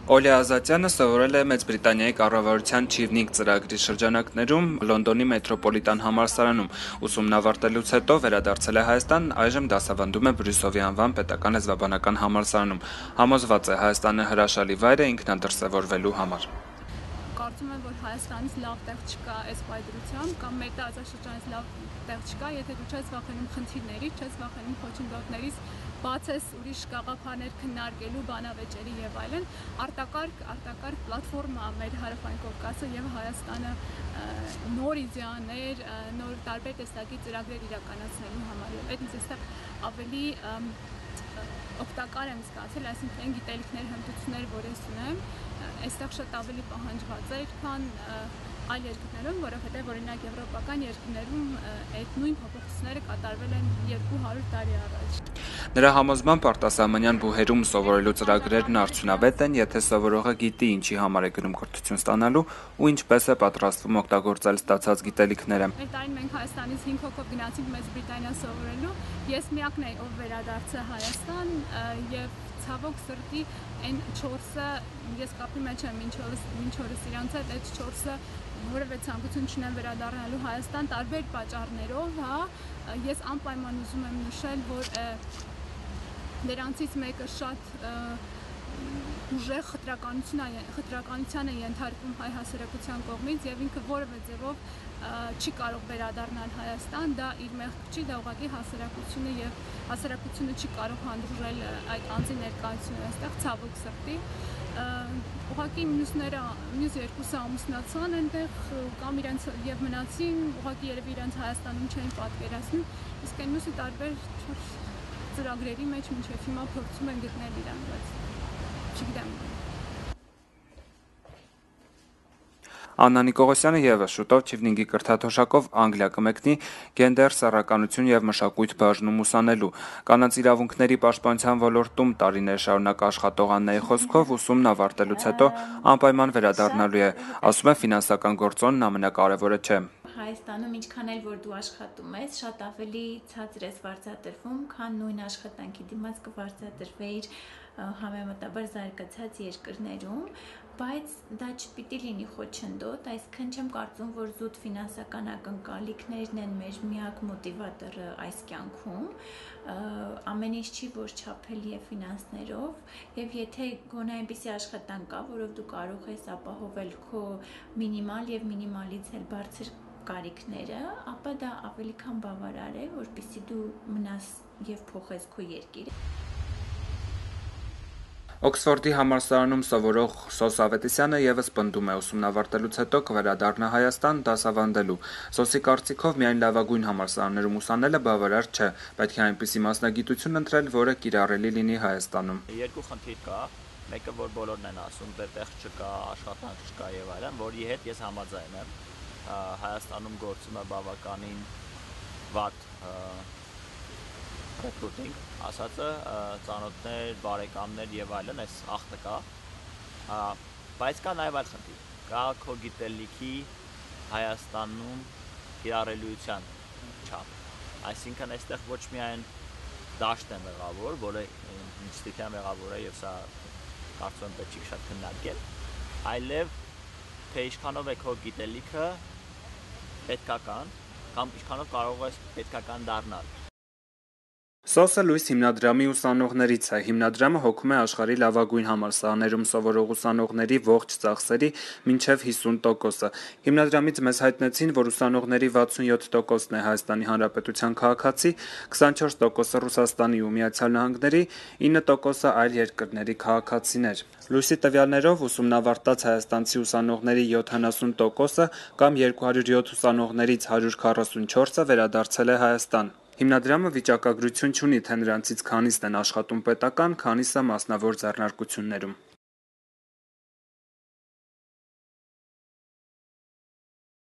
Օլե Ազատյանը սովորել է Մեծ Բրիտանիայի կառավարության Չիվնինգ ծրագրի շրջանակներում Լոնդոնի մետրոպոլիտան համալսարանում ուսումն ավարտելուց հետո վերադարձել է Հայաստան, այժմ դասավանդում է Բրյուսովի անվան պետական լեզվաբանական համալսարանում։ Համոզված է Հայաստանը հրաշալի վայր է ինքնադրսևորվելու համար։ Կարծում եմ, որ Հայաստանից լավ տեղ չկա այս պայծրությամբ կամ մեր տարածաշրջանից լավ տեղ չկա, եթե դու չես վախենում խնդիրներից, չես վախենում խոչընդոտներից, բաց ես ուրիշ գաղափարներ քննարկելու, բանավեճերի եւ այլն, արտակարգ պլատֆորմա մեր Հարավային Կովկասը եւ Հայաստանը նոր իդեաներ, նոր տարբեր տեսակի ծրագրեր իրականացնելու համար եւ այդ ինձ այստեղ ավելի օգտակար եմ զգացել, այսինքն այն գիտելիքներ, հմտություններ, որ ես ունեմ, այստեղ շատ ավելի պահանջված էր, քան այլ երկրներում, որովհետև օրինակ եվրոպական երկրներում այդ նույն փոփոխությունները կատարվել են 200 տարի առաջ։ Նրա համոզմամբ արտասահմանյան բուհերում սովորելու ծրագրերն արդյունավետ են, եթե սովորողը գիտի ինչի համար է գնում կրթություն ստանալու ու ինչպես է պատրաստվում օգտագործել ստացած գիտելիքները։ Մեր տարին մենք Հայաստանից 5 հոգով գնացինք Մեծ Բրիտանիա սովորելու, ես միակն էի, ով վերադարձա Հայաստան եւ ցավոք սրտի այն 4-ը ես կապի մեջ եմ մինչ օրս իրանց հետ, այդ 4-ը որևէ ցանկություն չունեմ վերադառնալու Հայաստան տարբեր պատճառներով, հա, ես անպայման ուզում եմ նշել, որ դրանցից մեկը շատ ուժեղ խտրականության է ենթարկվում հայ հասարակության կողմից եւ ինքը որևէ ձևով չի կարող վերադառնալ Հայաստան, դա իր մեղք չի, դա ուղղակի հասարակությունը եւ հասարակությունը չի կարող հանդուրժել այդ անձի ներկայությունը այստեղ ցավոք սրտի։ Ուղղակի մյուս երկուսը ամուսնացան այնտեղ կամ իրենց եւ մնացին, ուղղակի երևի իրենց Հայաստանում չէին պատկերացնում, իսկ այն մյուսը տարբեր ծրագրերի մեջ մինչեւ հիմա փորձում են գտնել իրան, բայց չգիտեմ։ Աննա Նիկողոսյանը եւս շուտով Չիվնինգի կրթաթոշակով Անգլիա կմեկնի գենդեր, սեռականություն եւ մշակույթ բաժնում ուսանելու։ Կանանց իրավունքների պաշտպանության ոլորտում տարիներ շարունակ աշխատող Աննայի խոսքով ուսումն ավարտելուց հետո անպայման վերադառնալու է, ասում է ֆինանսական գործոնն ամենակարևորը չէ։ Հայաստանում ինչքան էլ որ դու աշխատում ես, շատ ավելի ցածր ես վարձատրվում, քան նույն աշխատանքի դիմաց կվարձատրվեիր համեմատաբար զարգացած երկրներում, բայց դա չպիտի լինի խոչընդոտ, այսինքն չեմ կարծում, որ զուտ ֆինանսական ակնկալիքներն են մեր միակ մոտիվատորը այս կյանքում, ամեն ինչ չի որ չափելի է ֆինանսներով, եւ եթե գոնե այնպիսի աշխատանք կա, որով դու կարող ես ապահովել քո մինիմալ եւ մինիմալից էլ բարձր կարիքները, ապա դա ավելի քան բավարար է, որպեսզի դու մնաս եւ փոխես քո երկիրը։ Օքսֆորդի համալսարանում սովորող Սոս Ավետիսյանը եւս պնդում է ուսումն ավարտելուց հետո կվերադառնա Հայաստան դասավանդելու։ Սոսի կարծիքով միայն լավագույն համալսարաններում ուսանելը բավարար չէ, պետք է այնպիսի մասնագիտություն ընտրել, որը կիրառելի լինի Հայաստանում։ Երկու խնդիր կա, մեկը որ բոլորն են ասում, տեղ չկա, աշխատանք չկա եւ այլն, որի հետ ես համաձայն եմ։ Հայաստանում գործում է բավականին վատ recruiting, ասածը ծանոթներ, բարեկամներ եւ այլն, այս ախտը կա, բայց կա նաեւ այլ խնդիր, կա քո գիտելիքի Հայաստանում կիրառելիության չափ, այսինքն այստեղ ոչ միայն դաշտ է մեղավոր, որը ինստիտուտիան մեղավոր է եւ սա կարծում եմ պետք է շատ քննարկել, այլև թե ինչքանով է քո գիտելիքը պետքական կամ ինչքանով կարող ես պետքական դառնալ։ Սոսը լույս հիմնադրամի ուսանողներից է։ Հիմնադրամը հոգում է աշխարհի լավագույն համալսարաններում սովորող ուսանողների ողջ ծախսերի մինչև 50%-ը։ Հիմնադրամից մեզ հայտնեցին, որ ուսանողների 67%-ն է Հայաստանի Հանրապետության քաղաքացի, 24%-ը Ռուսաստանի ու Միացյալ Նահանգների, 9%-ը այլ երկրների քաղաքացիներ։ Լույսի տվյալներով ուսումն ավարտած հայաստանցի ուսանողների 70%-ը կամ 207 ուսանողներից 144-ը վերադարձել է Հայաստան։ Հիմնադրամը վիճակագրություն չունի, թե նրանցից քանիսն են աշխատում պետական, քանիսը մասնավոր ձեռնարկություններում։